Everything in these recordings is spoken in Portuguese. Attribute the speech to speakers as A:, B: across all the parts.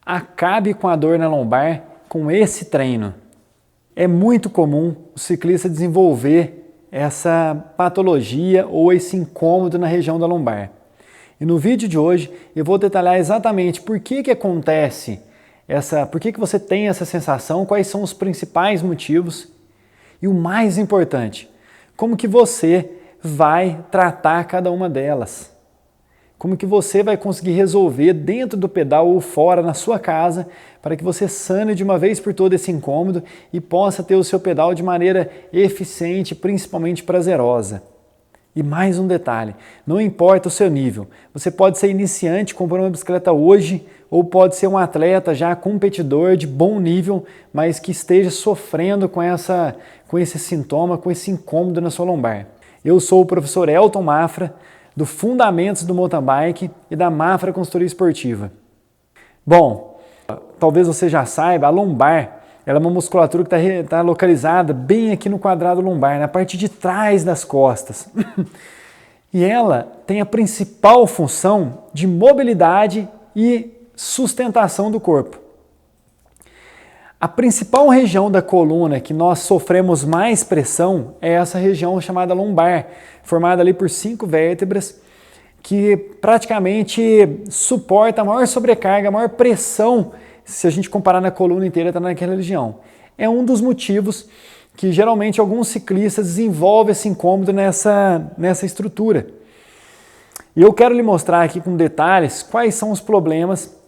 A: Acabe com a dor na lombar com esse treino. É muito comum o ciclista desenvolver essa patologia ou esse incômodo na região da lombar. E no vídeo de hoje eu vou detalhar exatamente por que acontece por que você tem essa sensação, quais são os principais motivos e o mais importante, como que você vai tratar cada uma delas. Como que você vai conseguir resolver dentro do pedal ou fora na sua casa para que você sane de uma vez por toda esse incômodo e possa ter o seu pedal de maneira eficiente, principalmente prazerosa. E mais um detalhe, não importa o seu nível, você pode ser iniciante comprando uma bicicleta hoje ou pode ser um atleta já competidor de bom nível, mas que esteja sofrendo com esse sintoma, com esse incômodo na sua lombar. Eu sou o professor Elton Mafra, do Fundamentos do Mountain Bike e da Mafra Consultoria Esportiva. Bom, talvez você já saiba, a lombar ela é uma musculatura que está localizada bem aqui no quadrado lombar, na parte de trás das costas. E ela tem a principal função de mobilidade e sustentação do corpo. A principal região da coluna que nós sofremos mais pressão é essa região chamada lombar, formada ali por 5 vértebras, que praticamente suporta a maior sobrecarga, a maior pressão, se a gente comparar na coluna inteira, está naquela região. É um dos motivos que geralmente alguns ciclistas desenvolvem esse incômodo nessa estrutura. E eu quero lhe mostrar aqui com detalhes quais são os problemas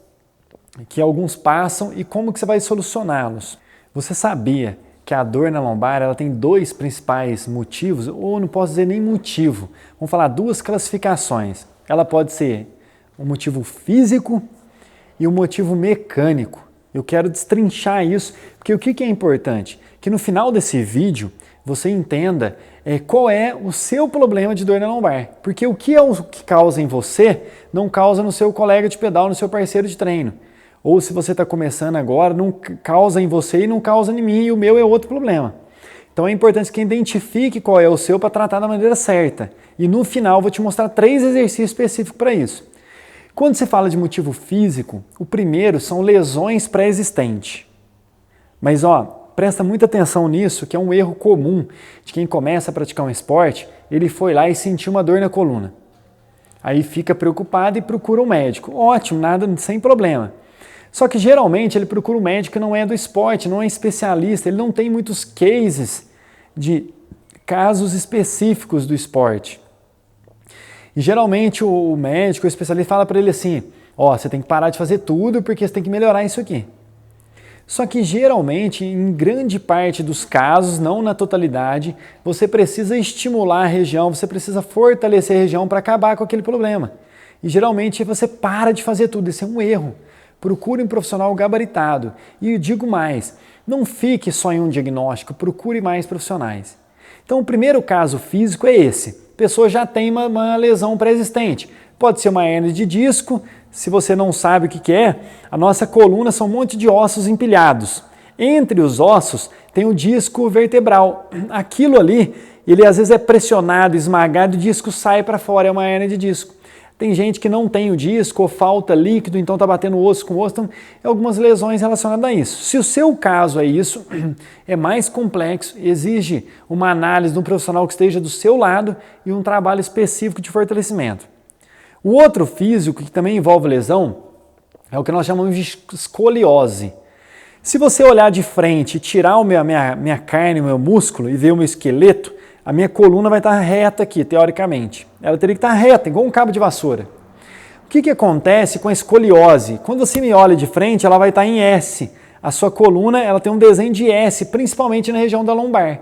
A: que alguns passam e como que você vai solucioná-los. Você sabia que a dor na lombar ela tem 2 principais motivos, ou não posso dizer nem motivo, vamos falar 2 classificações. Ela pode ser um motivo físico e um motivo mecânico. Eu quero destrinchar isso, porque o que é importante? Que no final desse vídeo você entenda qual é o seu problema de dor na lombar. Porque o que causa em você não causa no seu colega de pedal, no seu parceiro de treino. Ou se você está começando agora, não causa em você e não causa em mim, e o meu é outro problema. Então é importante que identifique qual é o seu para tratar da maneira certa. E no final eu vou te mostrar 3 exercícios específicos para isso. Quando se fala de motivo físico, o primeiro são lesões pré-existentes. Mas presta muita atenção nisso, que é um erro comum de quem começa a praticar um esporte, ele foi lá e sentiu uma dor na coluna. Aí fica preocupado e procura um médico. Ótimo, nada, sem problema. Só que geralmente ele procura um médico que não é do esporte, não é especialista, ele não tem muitos cases de casos específicos do esporte. E geralmente o médico, o especialista fala para ele assim, você tem que parar de fazer tudo porque você tem que melhorar isso aqui. Só que geralmente, em grande parte dos casos, não na totalidade, você precisa estimular a região, você precisa fortalecer a região para acabar com aquele problema. E geralmente você para de fazer tudo, isso é um erro. Procure um profissional gabaritado. E eu digo mais, não fique só em um diagnóstico, procure mais profissionais. Então o primeiro caso físico é esse. A pessoa já tem uma lesão pré-existente. Pode ser uma hérnia de disco, se você não sabe o que é, a nossa coluna são um monte de ossos empilhados. Entre os ossos tem o disco vertebral. Aquilo ali, ele às vezes é pressionado, esmagado, e o disco sai para fora, é uma hérnia de disco. Tem gente que não tem o disco ou falta líquido, então está batendo osso com osso, então é algumas lesões relacionadas a isso. Se o seu caso é isso, é mais complexo, exige uma análise de um profissional que esteja do seu lado e um trabalho específico de fortalecimento. O outro físico que também envolve lesão é o que nós chamamos de escoliose. Se você olhar de frente e tirar a minha carne, o meu músculo e ver o meu esqueleto, a minha coluna vai estar reta aqui, teoricamente. Ela teria que estar reta, igual um cabo de vassoura. O que acontece com a escoliose? Quando você me olha de frente, ela vai estar em S. A sua coluna ela tem um desenho de S, principalmente na região da lombar.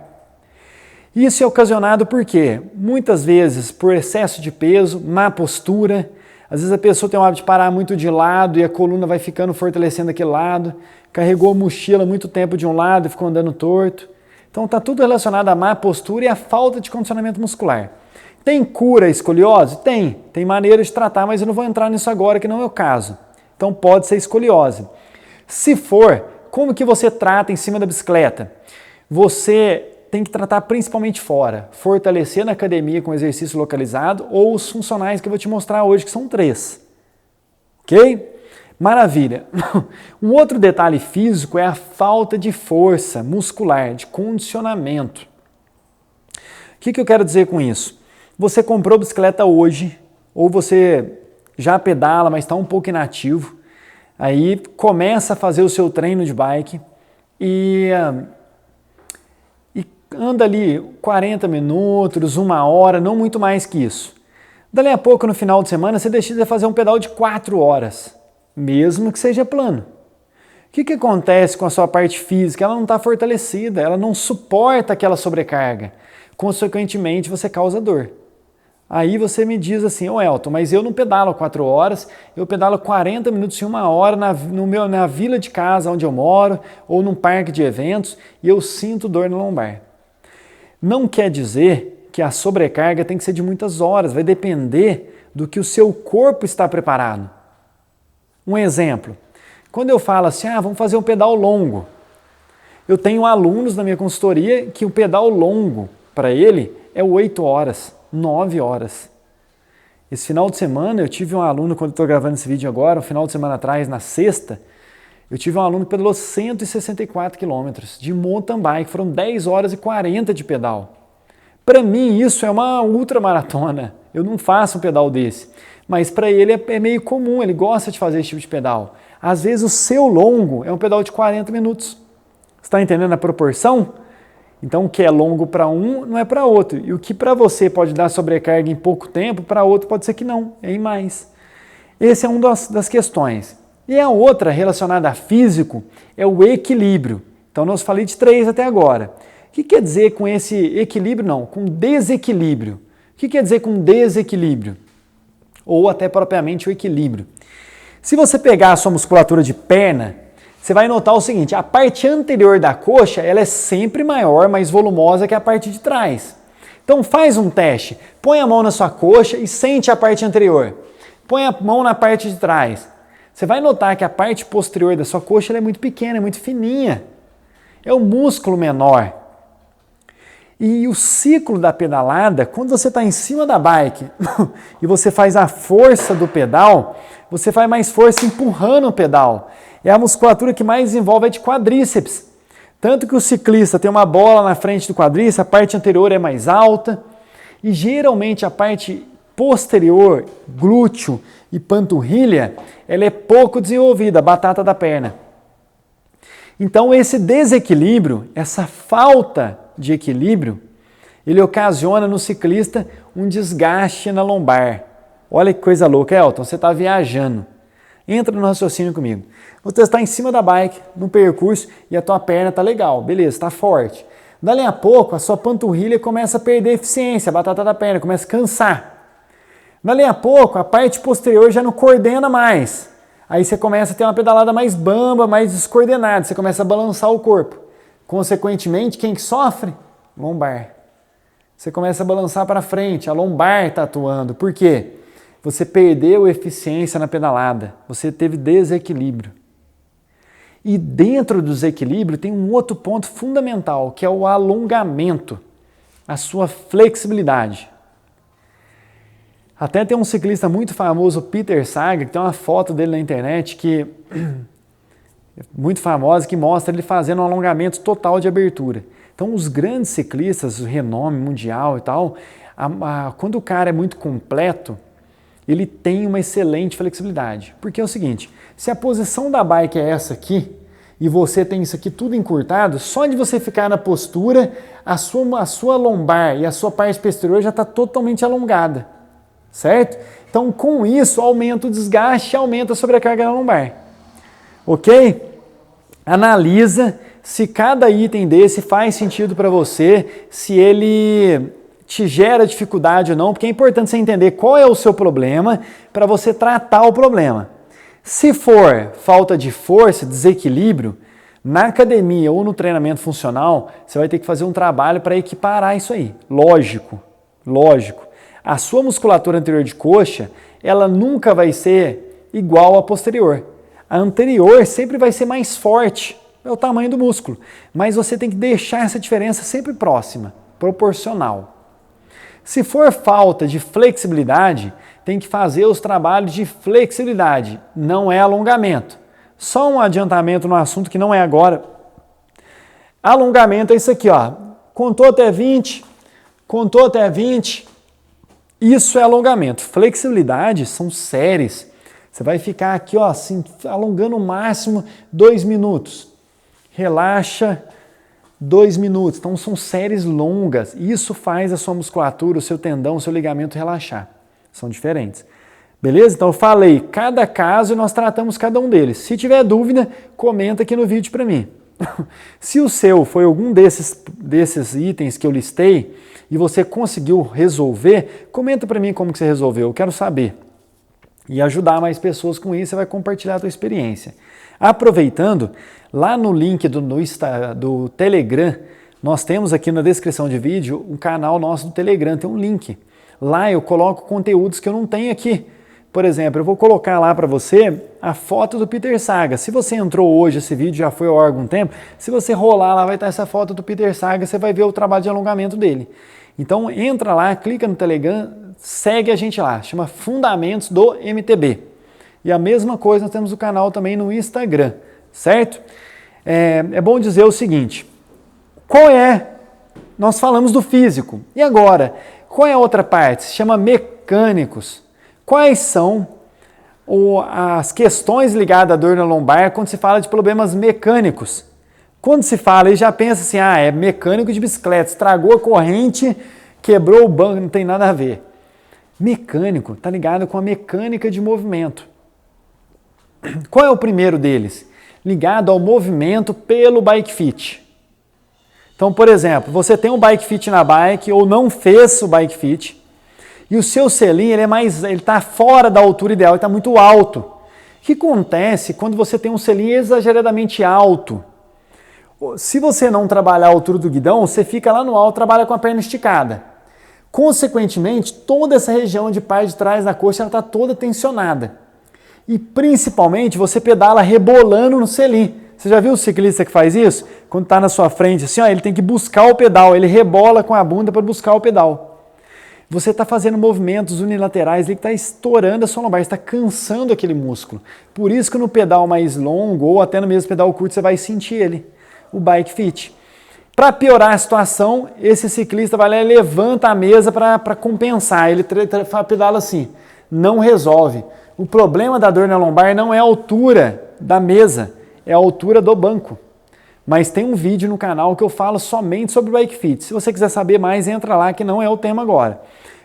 A: Isso é ocasionado por quê? Muitas vezes por excesso de peso, má postura. Às vezes a pessoa tem o hábito de parar muito de lado e a coluna vai ficando fortalecendo aquele lado. Carregou a mochila muito tempo de um lado e ficou andando torto. Então está tudo relacionado à má postura e à falta de condicionamento muscular. Tem cura a escoliose? Tem. Tem maneira de tratar, mas eu não vou entrar nisso agora, que não é o caso. Então pode ser escoliose. Se for, como que você trata em cima da bicicleta? Você tem que tratar principalmente fora. Fortalecer na academia com exercício localizado ou os funcionais que eu vou te mostrar hoje, que são 3. Ok? Maravilha. Um outro detalhe físico é a falta de força muscular, de condicionamento. O que eu quero dizer com isso? Você comprou bicicleta hoje, ou você já pedala, mas está um pouco inativo, aí começa a fazer o seu treino de bike e anda ali 40 minutos, 1 hora, não muito mais que isso. Dali a pouco, no final de semana, você decide fazer um pedal de 4 horas, mesmo que seja plano. O que acontece com a sua parte física? Ela não está fortalecida, ela não suporta aquela sobrecarga. Consequentemente, você causa dor. Aí você me diz assim, ô Elton, mas eu não pedalo 4 horas, eu pedalo 40 minutos em 1 hora na vila de casa onde eu moro, ou num parque de eventos, e eu sinto dor na lombar. Não quer dizer que a sobrecarga tem que ser de muitas horas, vai depender do que o seu corpo está preparado. Um exemplo, quando eu falo assim, vamos fazer um pedal longo, eu tenho alunos na minha consultoria que o pedal longo, para ele, é 8 horas, 9 horas. Esse final de semana eu tive um aluno, quando eu estou gravando esse vídeo agora, um final de semana atrás, na sexta, eu tive um aluno que pedalou 164 quilômetros de mountain bike, foram 10 horas e 40 de pedal. Para mim isso é uma ultramaratona, eu não faço um pedal desse, mas para ele é meio comum, ele gosta de fazer esse tipo de pedal. Às vezes o seu longo é um pedal de 40 minutos. Você está entendendo a proporção? Então o que é longo para um não é para outro. E o que para você pode dar sobrecarga em pouco tempo, para outro pode ser que não, é em mais. Essa é uma das questões. E a outra, relacionada a físico, é o equilíbrio. Então nós falei de 3 até agora. O que quer dizer com esse equilíbrio? Não, com desequilíbrio. O que quer dizer com desequilíbrio? Ou até propriamente o equilíbrio. Se você pegar a sua musculatura de perna, você vai notar o seguinte, a parte anterior da coxa ela é sempre maior, mais volumosa que a parte de trás. Então faz um teste, põe a mão na sua coxa e sente a parte anterior. Põe a mão na parte de trás. Você vai notar que a parte posterior da sua coxa ela é muito pequena, é muito fininha. É o músculo menor. E o ciclo da pedalada, quando você está em cima da bike e você faz a força do pedal, você faz mais força empurrando o pedal. É a musculatura que mais desenvolve é de quadríceps. Tanto que o ciclista tem uma bola na frente do quadríceps, a parte anterior é mais alta e geralmente a parte posterior, glúteo e panturrilha, ela é pouco desenvolvida, a batata da perna. Então esse desequilíbrio, essa falta de equilíbrio, ele ocasiona no ciclista um desgaste na lombar. Olha que coisa louca, Elton, você está viajando. Entra no raciocínio comigo. Você está em cima da bike, no percurso, e a tua perna está legal, beleza, está forte. Dali a pouco, a sua panturrilha começa a perder eficiência, a batata da perna começa a cansar. Dali a pouco, a parte posterior já não coordena mais. Aí você começa a ter uma pedalada mais bamba, mais descoordenada, você começa a balançar o corpo. Consequentemente, quem que sofre? Lombar. Você começa a balançar para frente, a lombar está atuando. Por quê? Você perdeu eficiência na pedalada, você teve desequilíbrio. E dentro do desequilíbrio tem um outro ponto fundamental, que é o alongamento, a sua flexibilidade. Até tem um ciclista muito famoso, Peter Sagan, que tem uma foto dele na internet que muito famosa, que mostra ele fazendo um alongamento total de abertura. Então os grandes ciclistas, o renome mundial e tal, quando o cara é muito completo, ele tem uma excelente flexibilidade. Porque é o seguinte, se a posição da bike é essa aqui, e você tem isso aqui tudo encurtado, só de você ficar na postura, a sua lombar e a sua parte posterior já está totalmente alongada, certo? Então com isso aumenta o desgaste, aumenta a sobrecarga na lombar. Ok? Analisa se cada item desse faz sentido para você, se ele te gera dificuldade ou não, porque é importante você entender qual é o seu problema para você tratar o problema. Se for falta de força, desequilíbrio, na academia ou no treinamento funcional, você vai ter que fazer um trabalho para equiparar isso aí. Lógico. A sua musculatura anterior de coxa, ela nunca vai ser igual à posterior. A anterior sempre vai ser mais forte, é o tamanho do músculo, mas você tem que deixar essa diferença sempre próxima, proporcional. Se for falta de flexibilidade, tem que fazer os trabalhos de flexibilidade, não é alongamento. Só um adiantamento no assunto que não é agora. Alongamento é isso aqui, ó. Contou até 20, contou até 20. Isso é alongamento. Flexibilidade são séries. Você vai ficar aqui, ó, assim, alongando o máximo 2 minutos. Relaxa 2 minutos. Então são séries longas. Isso faz a sua musculatura, o seu tendão, o seu ligamento relaxar. São diferentes. Beleza? Então eu falei cada caso e nós tratamos cada um deles. Se tiver dúvida, comenta aqui no vídeo para mim. Se o seu foi algum desses itens que eu listei e você conseguiu resolver, comenta para mim como que você resolveu, eu quero saber. E ajudar mais pessoas com isso, você vai compartilhar a sua experiência. Aproveitando, lá no link do Telegram, nós temos aqui na descrição de vídeo um canal nosso do Telegram, tem um link. Lá eu coloco conteúdos que eu não tenho aqui. Por exemplo, eu vou colocar lá para você a foto do Peter Saga. Se você entrou hoje, esse vídeo já foi ao ar há algum tempo, se você rolar lá vai estar essa foto do Peter Saga, você vai ver o trabalho de alongamento dele. Então entra lá, clica no Telegram, segue a gente lá, chama Fundamentos do MTB. E a mesma coisa nós temos o canal também no Instagram, certo? É bom dizer o seguinte, nós falamos do físico, e agora, qual é a outra parte? Se chama mecânicos. Quais são as questões ligadas à dor na lombar quando se fala de problemas mecânicos? Quando se fala, ele já pensa assim, é mecânico de bicicleta, estragou a corrente, quebrou o banco, não tem nada a ver. Mecânico está ligado com a mecânica de movimento. Qual é o primeiro deles? Ligado ao movimento pelo bike fit. Então, por exemplo, você tem um bike fit na bike ou não fez o bike fit, e o seu selim ele está fora da altura ideal, ele está muito alto. O que acontece quando você tem um selim exageradamente alto? Se você não trabalhar a altura do guidão, você fica lá no alto, trabalha com a perna esticada. Consequentemente, toda essa região de parte de trás da coxa está toda tensionada. E principalmente você pedala rebolando no selim. Você já viu o ciclista que faz isso? Quando está na sua frente, assim, ele tem que buscar o pedal, ele rebola com a bunda para buscar o pedal. Você está fazendo movimentos unilaterais, ele está estourando a sua lombar, está cansando aquele músculo. Por isso que no pedal mais longo ou até no mesmo pedal curto você vai sentir ele, o bike fit. Para piorar a situação, esse ciclista vai lá e levanta a mesa para compensar, ele pedala assim, não resolve. O problema da dor na lombar não é a altura da mesa, é a altura do banco. Mas tem um vídeo no canal que eu falo somente sobre bike fit. Se você quiser saber mais, entra lá que não é o tema agora.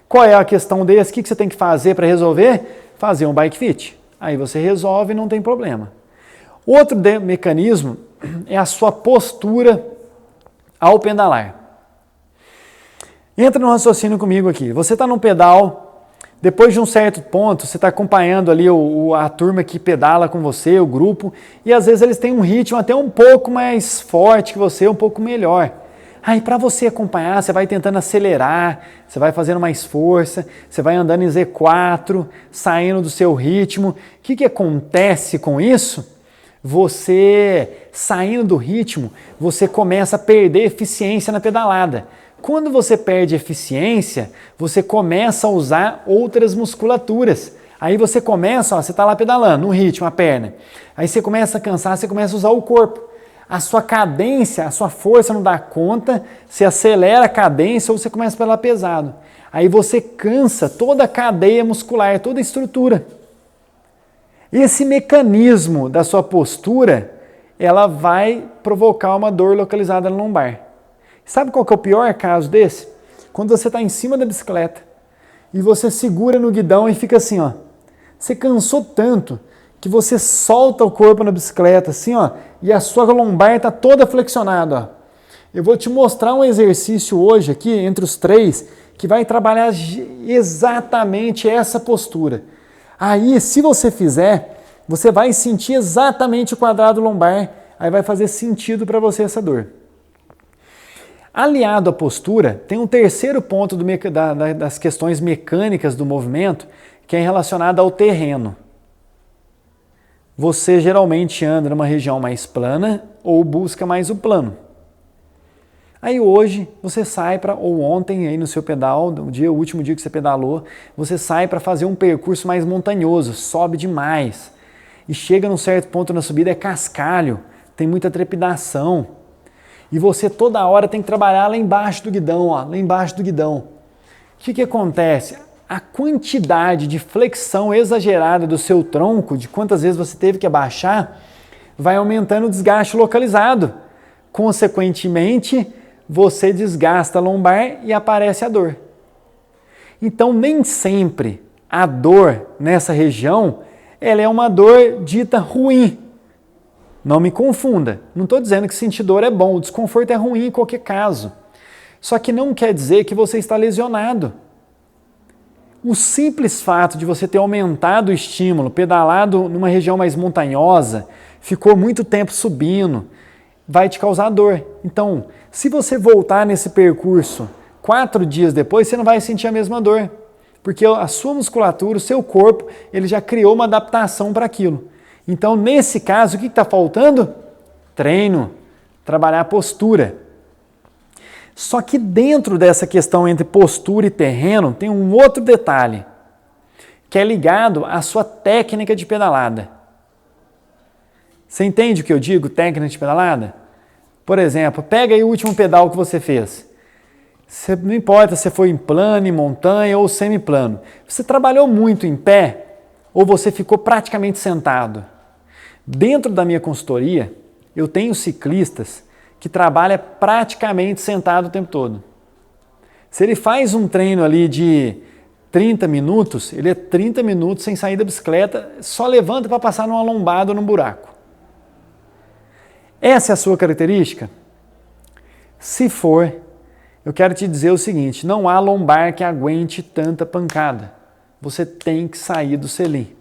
A: Qual é a questão desse? O que você tem que fazer para resolver? Fazer um bike fit. Aí você resolve e não tem problema. Outro mecanismo é a sua postura ao pedalar. Entra no raciocínio comigo aqui. Você está no pedal, depois de um certo ponto, você está acompanhando ali a turma que pedala com você, o grupo, e às vezes eles têm um ritmo até um pouco mais forte que você, um pouco melhor. Aí para você acompanhar, você vai tentando acelerar, você vai fazendo mais força, você vai andando em Z4, saindo do seu ritmo. O que acontece com isso? Você, saindo do ritmo, você começa a perder eficiência na pedalada. Quando você perde eficiência, você começa a usar outras musculaturas. Aí você começa, você está lá pedalando, no ritmo, a perna. Aí você começa a cansar, você começa a usar o corpo. A sua cadência, a sua força não dá conta, você acelera a cadência ou você começa a pedalar pesado. Aí você cansa toda a cadeia muscular, toda a estrutura. Esse mecanismo da sua postura, ela vai provocar uma dor localizada na lombar. Sabe qual que é o pior caso desse? Quando você está em cima da bicicleta e você segura no guidão e fica assim, ó. Você cansou tanto que você solta o corpo na bicicleta, assim, ó, e a sua lombar está toda flexionada, ó. Eu vou te mostrar um exercício hoje aqui, entre os 3, que vai trabalhar exatamente essa postura. Aí, se você fizer, você vai sentir exatamente o quadrado lombar, aí vai fazer sentido para você essa dor. Aliado à postura, tem um terceiro ponto das questões mecânicas do movimento, que é relacionado ao terreno. Você geralmente anda numa região mais plana ou busca mais o plano. Aí hoje você sai ou ontem aí no seu pedal, o último dia que você pedalou, você sai para fazer um percurso mais montanhoso, sobe demais. E chega num certo ponto na subida, é cascalho, tem muita trepidação. E você toda hora tem que trabalhar lá embaixo do guidão, ó, lá embaixo do guidão. O que acontece? A quantidade de flexão exagerada do seu tronco, de quantas vezes você teve que abaixar, vai aumentando o desgaste localizado. Consequentemente, você desgasta a lombar e aparece a dor. Então, nem sempre a dor nessa região ela é uma dor dita ruim. Não me confunda. Não estou dizendo que sentir dor é bom. O desconforto é ruim em qualquer caso. Só que não quer dizer que você está lesionado. O simples fato de você ter aumentado o estímulo, pedalado numa região mais montanhosa, ficou muito tempo subindo, vai te causar dor. Então, se você voltar nesse percurso 4 dias depois, você não vai sentir a mesma dor, porque a sua musculatura, o seu corpo, ele já criou uma adaptação para aquilo. Então, nesse caso, o que está faltando? Treino, trabalhar a postura. Só que dentro dessa questão entre postura e terreno, tem um outro detalhe, que é ligado à sua técnica de pedalada. Você entende o que eu digo, técnica de pedalada? Por exemplo, pega aí o último pedal que você fez. Não importa se foi em plano, em montanha ou semiplano. Você trabalhou muito em pé ou você ficou praticamente sentado? Dentro da minha consultoria, eu tenho ciclistas que trabalham praticamente sentado o tempo todo. Se ele faz um treino ali de 30 minutos, ele é 30 minutos sem sair da bicicleta, só levanta para passar numa lombada ou num buraco. Essa é a sua característica? Se for, eu quero te dizer o seguinte, não há lombar que aguente tanta pancada. Você tem que sair do selim.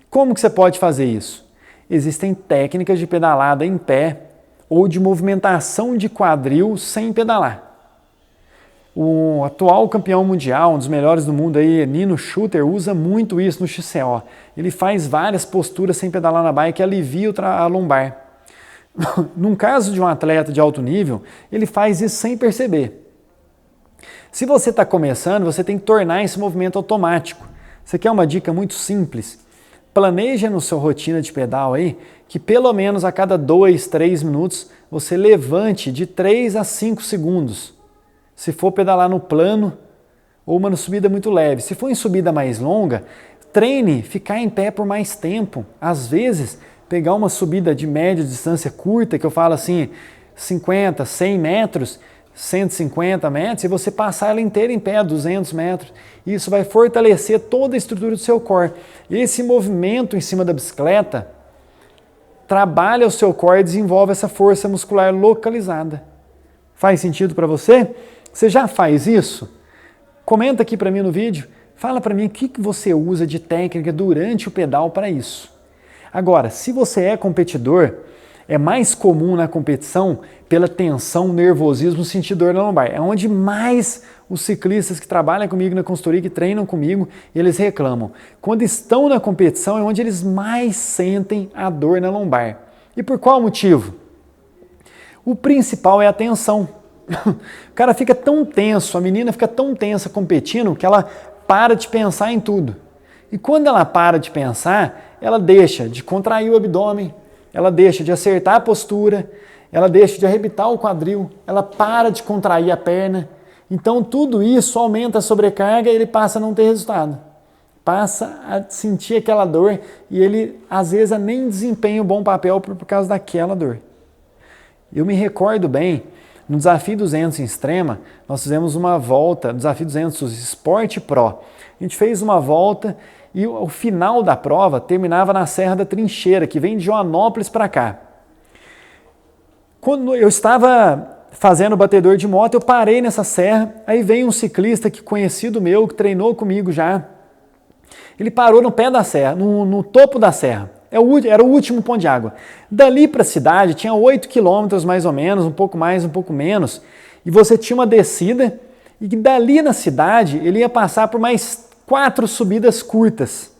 A: Como que você pode fazer isso? Existem técnicas de pedalada em pé ou de movimentação de quadril sem pedalar. O atual campeão mundial, um dos melhores do mundo aí, Nino Schurter, usa muito isso no XCO. Ele faz várias posturas sem pedalar na bike que alivia a lombar. Num caso de um atleta de alto nível, ele faz isso sem perceber. Se você está começando, você tem que tornar esse movimento automático. Você quer uma dica muito simples? Planeja no sua rotina de pedal aí que pelo menos a cada 2, 3 minutos você levante de 3 a 5 segundos. Se for pedalar no plano ou uma subida muito leve. Se for em subida mais longa, treine ficar em pé por mais tempo. Às vezes, pegar uma subida de média distância curta, que eu falo assim, 50, 100 metros, 150 metros, e você passar ela inteira em pé, 200 metros. Isso vai fortalecer toda a estrutura do seu core. Esse movimento em cima da bicicleta trabalha o seu core e desenvolve essa força muscular localizada. Faz sentido para você? Você já faz isso? Comenta aqui para mim no vídeo. Fala para mim o que você usa de técnica durante o pedal para isso. Agora, se você é competidor, é mais comum na competição pela tensão, nervosismo, sentir dor na lombar. É onde mais os ciclistas que trabalham comigo na consultoria, que treinam comigo, eles reclamam. Quando estão na competição é onde eles mais sentem a dor na lombar. E por qual motivo? O principal é a tensão. O cara fica tão tenso, a menina fica tão tensa competindo que ela para de pensar em tudo. E quando ela para de pensar, ela deixa de contrair o abdômen, ela deixa de acertar a postura, ela deixa de arrebitar o quadril, ela para de contrair a perna. Então tudo isso aumenta a sobrecarga e ele passa a não ter resultado. Passa a sentir aquela dor e ele às vezes nem desempenha um bom papel por causa daquela dor. Eu me recordo bem, no Desafio 200 em Extrema, nós fizemos uma volta, Desafio 200 Sport Pro. A gente fez uma volta e o final da prova terminava na Serra da Trincheira, que vem de Joanópolis para cá. Quando eu estava fazendo batedor de moto, eu parei nessa serra, aí veio um ciclista que conhecido meu, que treinou comigo já. Ele parou no pé da serra, no topo da serra. Era o último ponto de água. Dali para a cidade tinha 8 quilômetros mais ou menos, um pouco mais, um pouco menos. E você tinha uma descida e dali na cidade ele ia passar por mais 4 subidas curtas.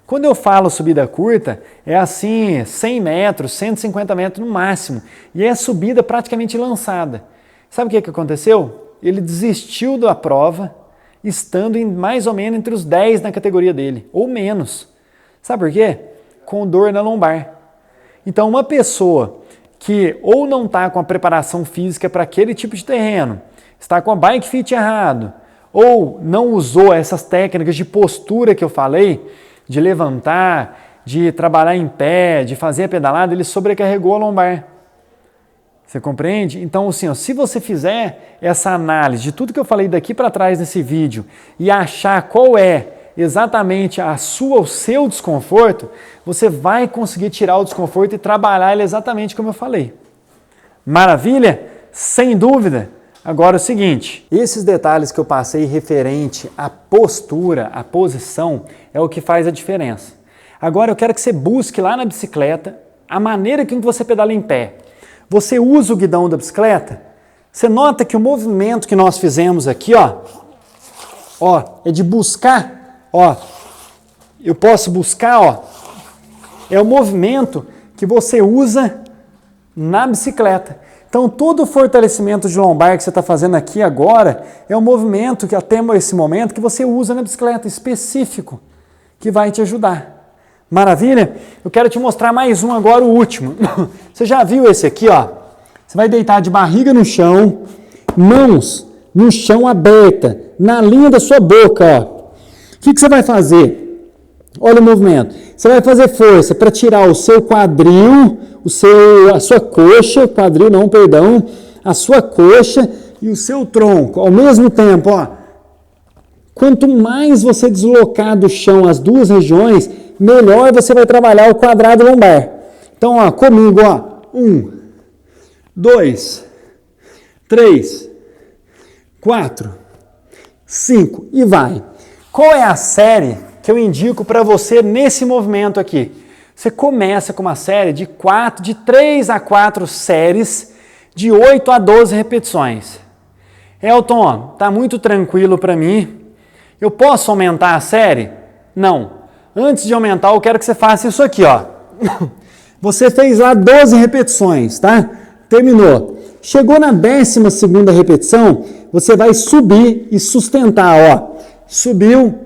A: Quando eu falo subida curta, é assim 100 metros, 150 metros no máximo. E é subida praticamente lançada. Sabe o que aconteceu? Ele desistiu da prova, estando em mais ou menos entre os 10 na categoria dele, ou menos. Sabe por quê? Com dor na lombar. Então, uma pessoa que ou não está com a preparação física para aquele tipo de terreno, está com a bike fit errado, ou não usou essas técnicas de postura que eu falei, de levantar, de trabalhar em pé, de fazer a pedalada, ele sobrecarregou a lombar. Você compreende? Então, assim, se você fizer essa análise de tudo que eu falei daqui para trás nesse vídeo e achar qual é exatamente o seu desconforto, você vai conseguir tirar o desconforto e trabalhar ele exatamente como eu falei. Maravilha? Sem dúvida. Agora é o seguinte, esses detalhes que eu passei referente à postura, à posição, é o que faz a diferença. Agora eu quero que você busque lá na bicicleta a maneira que você pedala em pé. Você usa o guidão da bicicleta? Você nota que o movimento que nós fizemos aqui, ó, é de buscar, ó. Eu posso buscar, ó. É o movimento que você usa na bicicleta. Então, todo o fortalecimento de lombar que você está fazendo aqui agora é um movimento que até esse momento que você usa na bicicleta, específico, que vai te ajudar. Maravilha? Eu quero te mostrar mais um agora, o último. Você já viu esse aqui, ó? Você vai deitar de barriga no chão, mãos no chão aberta, na linha da sua boca, ó. O que você vai fazer? Olha o movimento. Você vai fazer força para tirar o seu quadril, a sua coxa, quadril não, perdão, a sua coxa e o seu tronco ao mesmo tempo, ó. Quanto mais você deslocar do chão as duas regiões, melhor você vai trabalhar o quadrado lombar. Então, ó, comigo, ó. 1, 2, 3, 4, 5 e vai. Qual é a série que eu indico para você nesse movimento aqui? Você começa com uma série de 3 a 4 séries de 8 a 12 repetições. Elton, tá muito tranquilo para mim. Eu posso aumentar a série? Não. Antes de aumentar, eu quero que você faça isso aqui, ó. Você fez lá 12 repetições, tá? Terminou. Chegou na 12ª repetição, você vai subir e sustentar, ó. Subiu,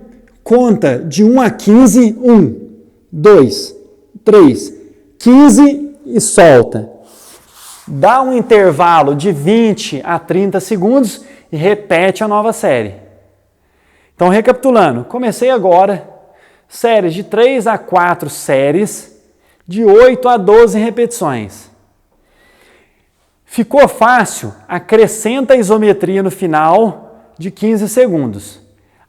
A: conta de 1 a 15, 1, 2, 3, 15 e solta. Dá um intervalo de 20 a 30 segundos e repete a nova série. Então, recapitulando, comecei agora, séries de 3 a 4 séries, de 8 a 12 repetições. Ficou fácil? Acrescenta a isometria no final de 15 segundos.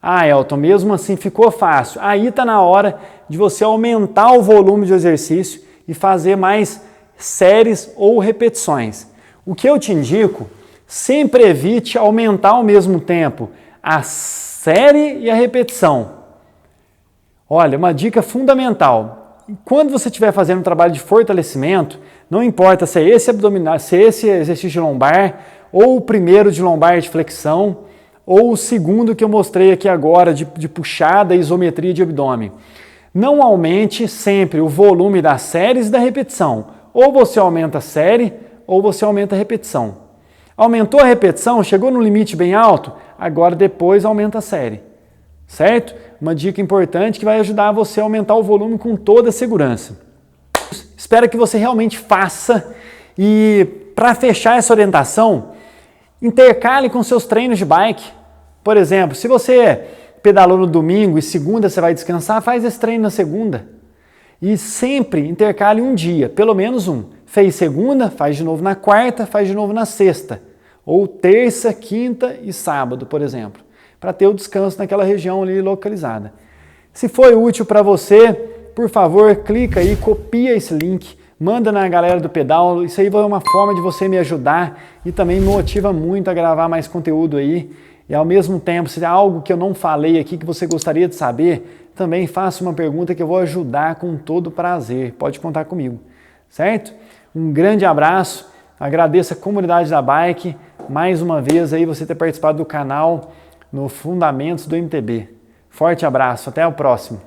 A: Ah, Elton, mesmo assim ficou fácil. Aí está na hora de você aumentar o volume de exercício e fazer mais séries ou repetições. O que eu te indico, sempre evite aumentar ao mesmo tempo a série e a repetição. Olha, uma dica fundamental. Quando você estiver fazendo um trabalho de fortalecimento, não importa se é esse abdominal, se é esse exercício de lombar, ou o primeiro de lombar de flexão, ou o segundo que eu mostrei aqui agora de puxada e isometria de abdômen. Não aumente sempre o volume das séries e da repetição. Ou você aumenta a série, ou você aumenta a repetição. Aumentou a repetição, chegou no limite bem alto, agora depois aumenta a série. Certo? Uma dica importante que vai ajudar você a aumentar o volume com toda a segurança. Espero que você realmente faça e para fechar essa orientação, intercale com seus treinos de bike. Por exemplo, se você pedalou no domingo e segunda você vai descansar, faz esse treino na segunda. E sempre intercale um dia, pelo menos um. Fez segunda, faz de novo na quarta, faz de novo na sexta. Ou terça, quinta e sábado, por exemplo. Para ter o descanso naquela região ali localizada. Se foi útil para você, por favor, clica aí, copia esse link, manda na galera do pedal. Isso aí vai ser uma forma de você me ajudar e também me motiva muito a gravar mais conteúdo aí. E ao mesmo tempo, se há algo que eu não falei aqui que você gostaria de saber, também faça uma pergunta que eu vou ajudar com todo prazer. Pode contar comigo, certo? Um grande abraço, agradeço a comunidade da Bike, mais uma vez aí você ter participado do canal no Fundamentos do MTB. Forte abraço, até o próximo.